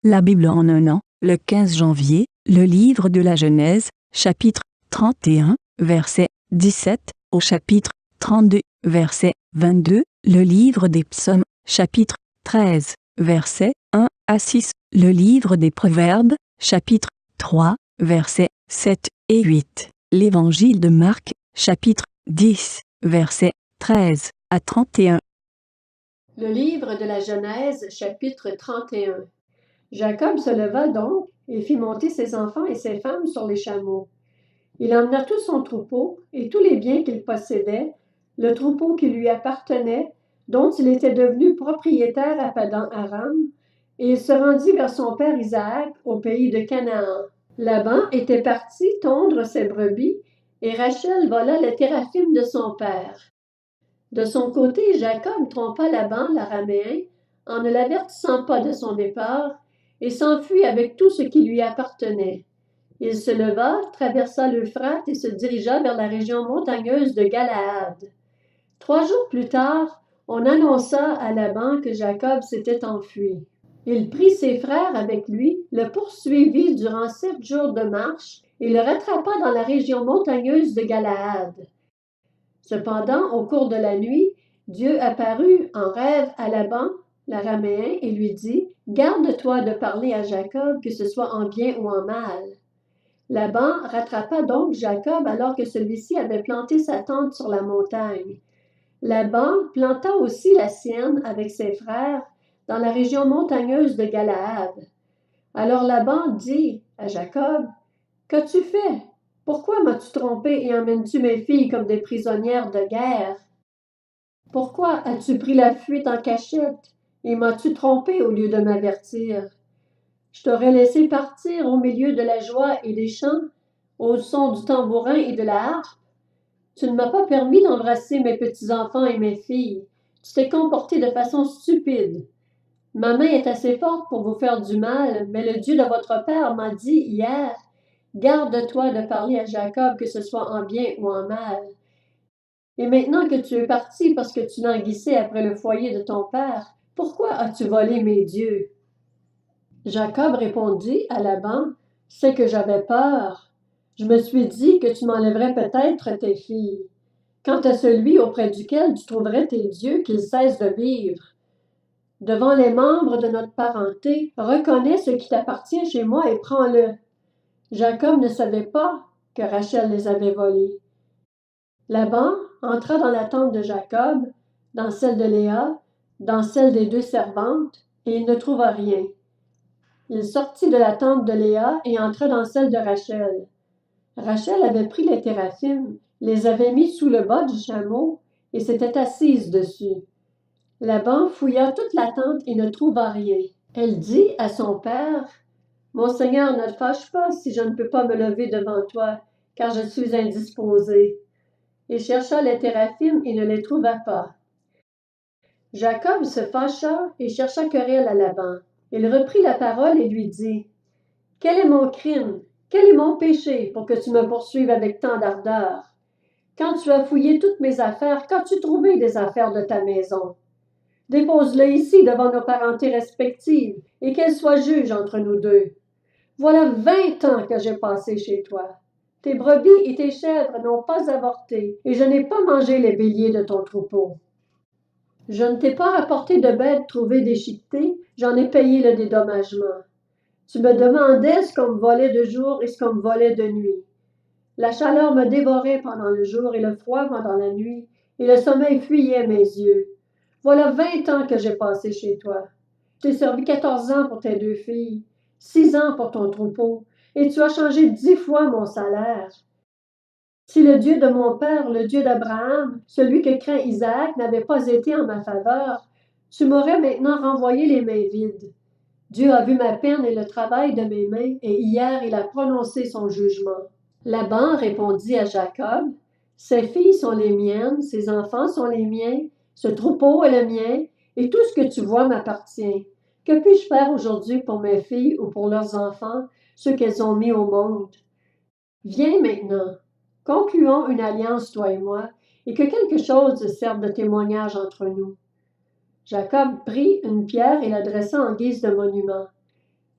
La Bible en un an, le 15 janvier, le livre de la Genèse, chapitre 31, verset 17, au chapitre 32, verset 22, le livre des Psaumes, chapitre 13, verset 1 à 6, le livre des Proverbes, chapitre 3, versets 7 et 8, l'évangile de Marc, chapitre 10, versets 13 à 31. Le livre de la Genèse, chapitre 31. Jacob se leva donc et fit monter ses enfants et ses femmes sur les chameaux. Il emmena tout son troupeau et tous les biens qu'il possédait, le troupeau qui lui appartenait, dont il était devenu propriétaire à Padan-Aram, et il se rendit vers son père Isaac au pays de Canaan. Laban était parti tondre ses brebis, et Rachel vola les téraphimes de son père. De son côté, Jacob trompa Laban, l'araméen, en ne l'avertissant pas de son départ, et s'enfuit avec tout ce qui lui appartenait. Il se leva, traversa l'Euphrate et se dirigea vers la région montagneuse de Galaad. 3 jours plus tard, on annonça à Laban que Jacob s'était enfui. Il prit ses frères avec lui, le poursuivit durant 7 jours de marche et le rattrapa dans la région montagneuse de Galaad. Cependant, au cours de la nuit, Dieu apparut en rêve à Laban, l'araméen, et lui dit « Garde-toi de parler à Jacob, que ce soit en bien ou en mal. » Laban rattrapa donc Jacob alors que celui-ci avait planté sa tente sur la montagne. Laban planta aussi la sienne avec ses frères dans la région montagneuse de Galaad. Alors Laban dit à Jacob « Qu'as-tu fait? Pourquoi m'as-tu trompé et emmènes-tu mes filles comme des prisonnières de guerre? Pourquoi as-tu pris la fuite en cachette et m'as-tu trompé au lieu de m'avertir? Je t'aurais laissé partir au milieu de la joie et des chants, au son du tambourin et de la harpe. Tu ne m'as pas permis d'embrasser mes petits-enfants et mes filles. Tu t'es comporté de façon stupide. Ma main est assez forte pour vous faire du mal, mais le Dieu de votre père m'a dit hier, « Garde-toi de parler à Jacob, que ce soit en bien ou en mal. » Et maintenant que tu es parti parce que tu languissais après le foyer de ton père, pourquoi as-tu volé mes dieux? Jacob répondit à Laban, « C'est que j'avais peur. Je me suis dit que tu m'enlèverais peut-être tes filles. Quant à celui auprès duquel tu trouverais tes dieux, qu'il cesse de vivre. Devant les membres de notre parenté, reconnais ce qui t'appartient chez moi et prends-le. » Jacob ne savait pas que Rachel les avait volés. Laban entra dans la tente de Jacob, dans celle de Léa, dans celle des 2 servantes, et il ne trouva rien. Il sortit de la tente de Léa et entra dans celle de Rachel. Rachel avait pris les téraphimes, les avait mis sous le bas du chameau et s'était assise dessus. Laban fouilla toute la tente et ne trouva rien. Elle dit à son père, « Mon Seigneur, ne te fâche pas si je ne peux pas me lever devant toi, car je suis indisposée. » Il chercha les téraphimes et ne les trouva pas. Jacob se fâcha et chercha querelle à Laban. Il reprit la parole et lui dit, « Quel est mon crime? Quel est mon péché pour que tu me poursuives avec tant d'ardeur? Quand tu as fouillé toutes mes affaires, qu'as-tu trouvé des affaires de ta maison? Dépose-le ici devant nos parentés respectives et qu'elles soient juges entre nous deux. Voilà 20 ans que j'ai passé chez toi. Tes brebis et tes chèvres n'ont pas avorté, et je n'ai pas mangé les béliers de ton troupeau. Je ne t'ai pas rapporté de bêtes trouvées déchiquetées, j'en ai payé le dédommagement. Tu me demandais ce qu'on me volait de jour et ce qu'on me volait de nuit. La chaleur me dévorait pendant le jour et le froid pendant la nuit, et le sommeil fuyait mes yeux. Voilà 20 ans que j'ai passé chez toi. Je t'ai servi 14 ans pour tes 2 filles, 6 ans pour ton troupeau, et tu as changé 10 fois mon salaire. Si le Dieu de mon père, le Dieu d'Abraham, celui que craint Isaac, n'avait pas été en ma faveur, tu m'aurais maintenant renvoyé les mains vides. Dieu a vu ma peine et le travail de mes mains, et hier il a prononcé son jugement. » Laban répondit à Jacob, « Ces filles sont les miennes, ces enfants sont les miens, ce troupeau est le mien, et tout ce que tu vois m'appartient. Que puis-je faire aujourd'hui pour mes filles ou pour leurs enfants, ceux qu'elles ont mis au monde? Viens maintenant, concluons une alliance, toi et moi, et que quelque chose serve de témoignage entre nous. » Jacob prit une pierre et la dressa en guise de monument.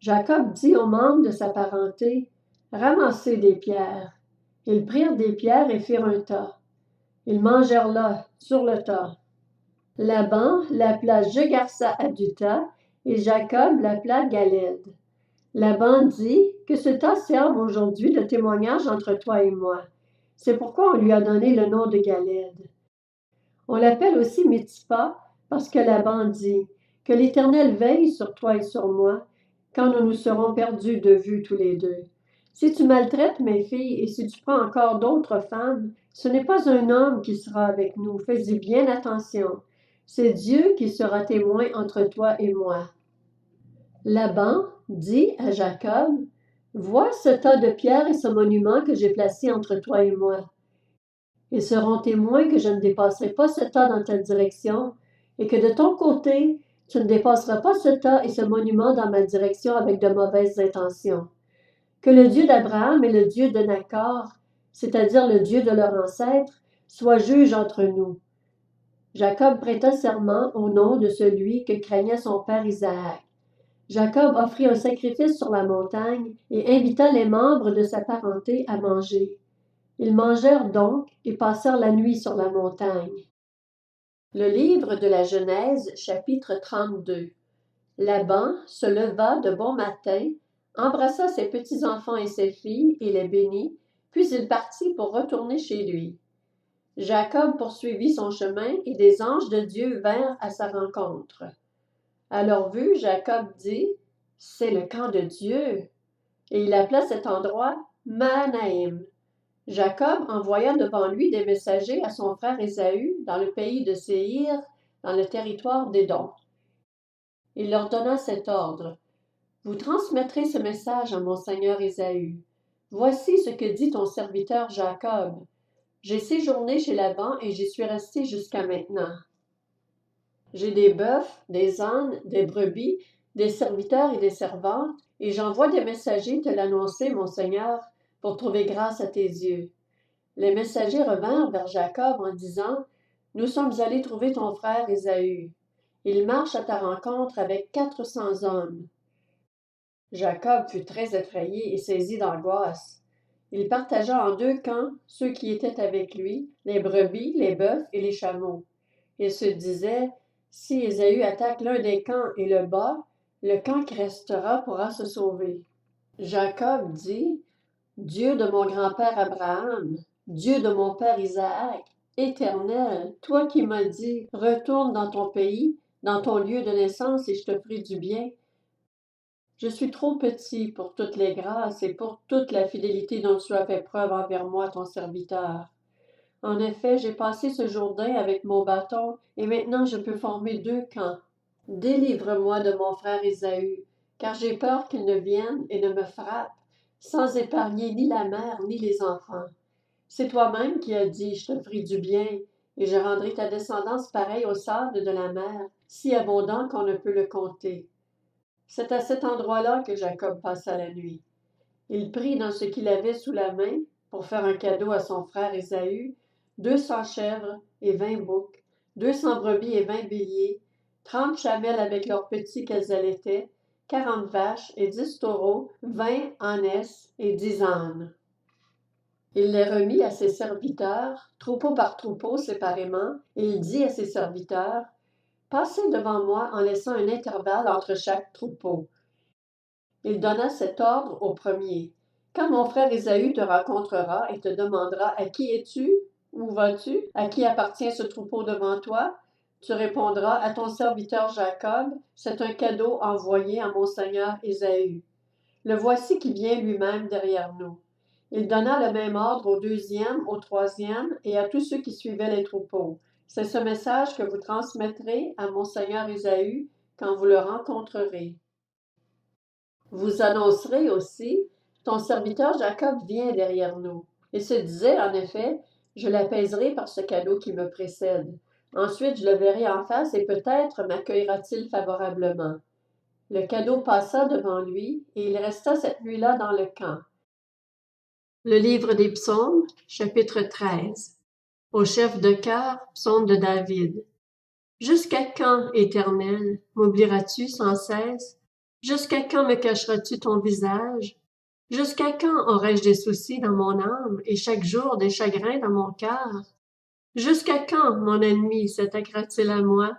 Jacob dit aux membres de sa parenté, « Ramassez des pierres. » Ils prirent des pierres et firent un tas. Ils mangèrent là, sur le tas. Laban l'appela Jegarsa Aduta et Jacob l'appela Galed. Laban dit, « Que ce tas serve aujourd'hui de témoignage entre toi et moi. » C'est pourquoi on lui a donné le nom de Galed. On l'appelle aussi Mitzpa parce que Laban dit, « Que l'Éternel veille sur toi et sur moi, quand nous nous serons perdus de vue tous les deux. Si tu maltraites mes filles et si tu prends encore d'autres femmes, ce n'est pas un homme qui sera avec nous, fais-y bien attention. C'est Dieu qui sera témoin entre toi et moi. » Laban dit à Jacob, « Vois ce tas de pierres et ce monument que j'ai placé entre toi et moi. Ils seront témoins que je ne dépasserai pas ce tas dans ta direction et que de ton côté, tu ne dépasseras pas ce tas et ce monument dans ma direction avec de mauvaises intentions. Que le Dieu d'Abraham et le Dieu de Nacor, c'est-à-dire le Dieu de leur ancêtre, soit juge entre nous. » Jacob prêta serment au nom de celui que craignait son père Isaac. Jacob offrit un sacrifice sur la montagne et invita les membres de sa parenté à manger. Ils mangèrent donc et passèrent la nuit sur la montagne. Le livre de la Genèse, chapitre 32. Laban se leva de bon matin, embrassa ses petits-enfants et ses filles et les bénit, puis il partit pour retourner chez lui. Jacob poursuivit son chemin et des anges de Dieu vinrent à sa rencontre. À leur vue, Jacob dit, « C'est le camp de Dieu. » Et il appela cet endroit Mahanaïm. Jacob envoya devant lui des messagers à son frère Ésaü dans le pays de Séhir, dans le territoire d'Édom. Il leur donna cet ordre. « Vous transmettrez ce message à mon seigneur Ésaü. Voici ce que dit ton serviteur Jacob. J'ai séjourné chez Laban et j'y suis resté jusqu'à maintenant. J'ai des bœufs, des ânes, des brebis, des serviteurs et des servantes, et j'envoie des messagers te l'annoncer, mon Seigneur, pour trouver grâce à tes yeux. » Les messagers revinrent vers Jacob en disant, « Nous sommes allés trouver ton frère Ésaü. Il marche à ta rencontre avec 400 hommes. » Jacob fut très effrayé et saisi d'angoisse. Il partagea en 2 camps ceux qui étaient avec lui, les brebis, les bœufs et les chameaux. Il se disait, « Si Ésaü attaque l'un des camps et le bat, le camp qui restera pourra se sauver. » Jacob dit, « Dieu de mon grand-père Abraham, Dieu de mon père Isaac, Éternel, toi qui m'as dit, retourne dans ton pays, dans ton lieu de naissance et je te ferai du bien. Je suis trop petit pour toutes les grâces et pour toute la fidélité dont tu as fait preuve envers moi, ton serviteur. En effet, j'ai passé ce Jourdain avec mon bâton et maintenant je peux former 2 camps. Délivre-moi de mon frère Ésaü, car j'ai peur qu'il ne vienne et ne me frappe, sans épargner ni la mère ni les enfants. C'est toi-même qui as dit, je te ferai du bien, et je rendrai ta descendance pareille au sable de la mer, si abondant qu'on ne peut le compter. » C'est à cet endroit-là que Jacob passa la nuit. Il prit dans ce qu'il avait sous la main, pour faire un cadeau à son frère Ésaü, 200 chèvres et 20 boucs, 200 brebis et 20 béliers, 30 chamelles avec leurs petits qu'elles allaitaient, 40 vaches et 10 taureaux, 20 ânesses et 10 ânes. Il les remit à ses serviteurs, troupeau par troupeau séparément, et il dit à ses serviteurs, « Passez devant moi en laissant un intervalle entre chaque troupeau. » Il donna cet ordre au premier. « Quand mon frère Ésaü te rencontrera et te demandera « À qui es-tu? Où vas-tu? À qui appartient ce troupeau devant toi? » Tu répondras « À ton serviteur Jacob, c'est un cadeau envoyé à mon seigneur Ésaü. Le voici qui vient lui-même derrière nous. » Il donna le même ordre au 2e, au 3e et à tous ceux qui suivaient les troupeaux. C'est ce message que vous transmettrez à mon seigneur Ésaü quand vous le rencontrerez. Vous annoncerez aussi, ton serviteur Jacob vient derrière nous. Il se disait, en effet, je l'apaiserai par ce cadeau qui me précède. Ensuite, je le verrai en face et peut-être m'accueillera-t-il favorablement. Le cadeau passa devant lui et il resta cette nuit-là dans le camp. Le livre des Psaumes, chapitre 13. Au chef de chœur, psaume de David. Jusqu'à quand, Éternel, m'oublieras-tu sans cesse? Jusqu'à quand me cacheras-tu ton visage? Jusqu'à quand aurai-je des soucis dans mon âme et chaque jour des chagrins dans mon cœur? Jusqu'à quand mon ennemi s'attaquera-t-il à moi?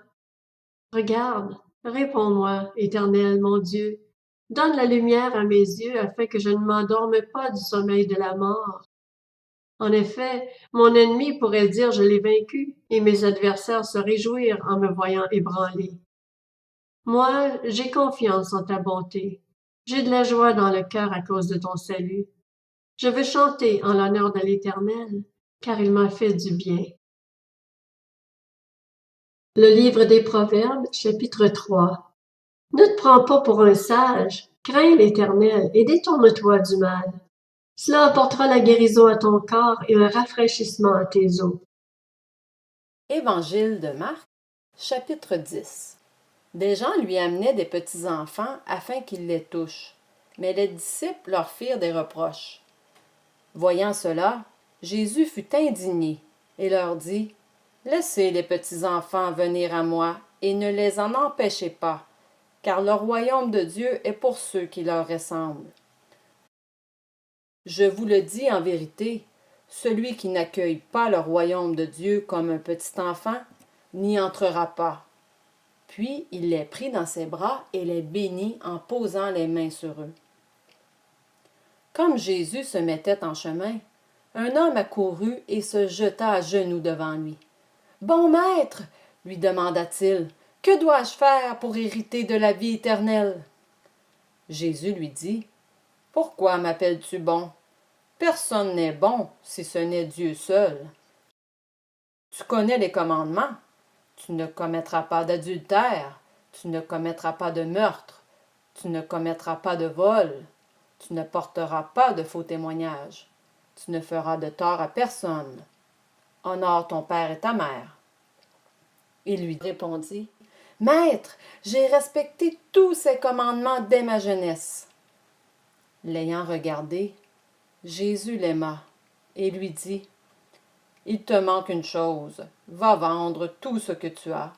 Regarde, réponds-moi, Éternel mon Dieu. Donne la lumière à mes yeux afin que je ne m'endorme pas du sommeil de la mort. En effet, mon ennemi pourrait dire je l'ai vaincu, et mes adversaires se réjouir en me voyant ébranlé. Moi, j'ai confiance en ta bonté. J'ai de la joie dans le cœur à cause de ton salut. Je veux chanter en l'honneur de l'Éternel, car il m'a fait du bien. Le livre des Proverbes, chapitre 3. Ne te prends pas pour un sage, crains l'Éternel et détourne-toi du mal. Cela apportera la guérison à ton corps et un rafraîchissement à tes os. Évangile de Marc, chapitre 10. Des gens lui amenaient des petits-enfants afin qu'ils les touchent, mais les disciples leur firent des reproches. Voyant cela, Jésus fut indigné et leur dit, « Laissez les petits-enfants venir à moi et ne les en empêchez pas, car le royaume de Dieu est pour ceux qui leur ressemblent. Je vous le dis en vérité, celui qui n'accueille pas le royaume de Dieu comme un petit enfant n'y entrera pas. » Puis il les prit dans ses bras et les bénit en posant les mains sur eux. Comme Jésus se mettait en chemin, un homme accourut et se jeta à genoux devant lui. « Bon maître, lui demanda-t-il, que dois-je faire pour hériter de la vie éternelle? » Jésus lui dit, « Pourquoi m'appelles-tu bon? Personne n'est bon si ce n'est Dieu seul. Tu connais les commandements. Tu ne commettras pas d'adultère, tu ne commettras pas de meurtre, tu ne commettras pas de vol, tu ne porteras pas de faux témoignages, tu ne feras de tort à personne. Honore ton père et ta mère. » Il lui répondit, « Maître, j'ai respecté tous ces commandements dès ma jeunesse. » L'ayant regardé, Jésus l'aima et lui dit, « Il te manque une chose, va vendre tout ce que tu as.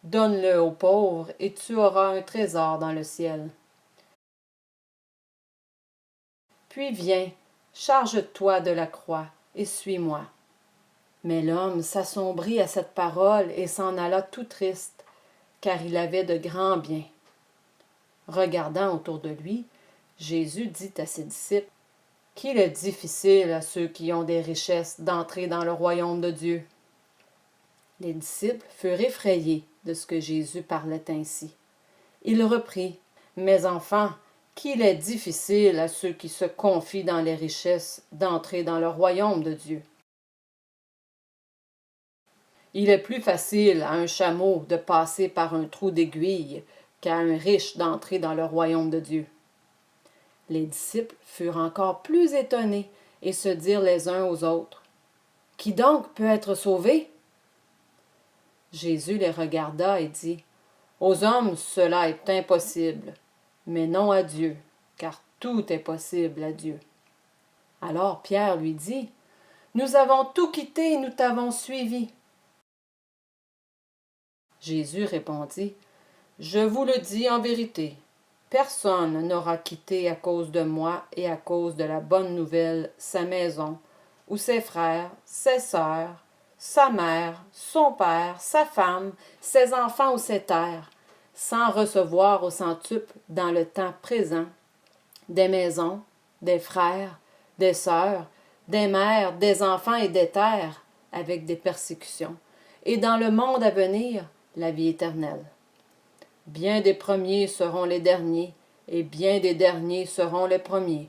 Donne-le aux pauvres et tu auras un trésor dans le ciel. Puis viens, charge-toi de la croix et suis-moi. » Mais l'homme s'assombrit à cette parole et s'en alla tout triste, car il avait de grands biens. Regardant autour de lui, Jésus dit à ses disciples, « Qu'il est difficile à ceux qui ont des richesses d'entrer dans le royaume de Dieu. » Les disciples furent effrayés de ce que Jésus parlait ainsi. Il reprit, « Mes enfants, qu'il est difficile à ceux qui se confient dans les richesses d'entrer dans le royaume de Dieu. Il est plus facile à un chameau de passer par un trou d'aiguille qu'à un riche d'entrer dans le royaume de Dieu. » Les disciples furent encore plus étonnés et se dirent les uns aux autres, « Qui donc peut être sauvé? » Jésus les regarda et dit, « Aux hommes cela est impossible, mais non à Dieu, car tout est possible à Dieu. » Alors Pierre lui dit, « Nous avons tout quitté et nous t'avons suivi. » Jésus répondit, « Je vous le dis en vérité, personne n'aura quitté à cause de moi et à cause de la bonne nouvelle sa maison, ou ses frères, ses sœurs, sa mère, son père, sa femme, ses enfants ou ses terres, sans recevoir au centuple dans le temps présent des maisons, des frères, des sœurs, des mères, des enfants et des terres, avec des persécutions, et dans le monde à venir, la vie éternelle. Bien des premiers seront les derniers, et bien des derniers seront les premiers.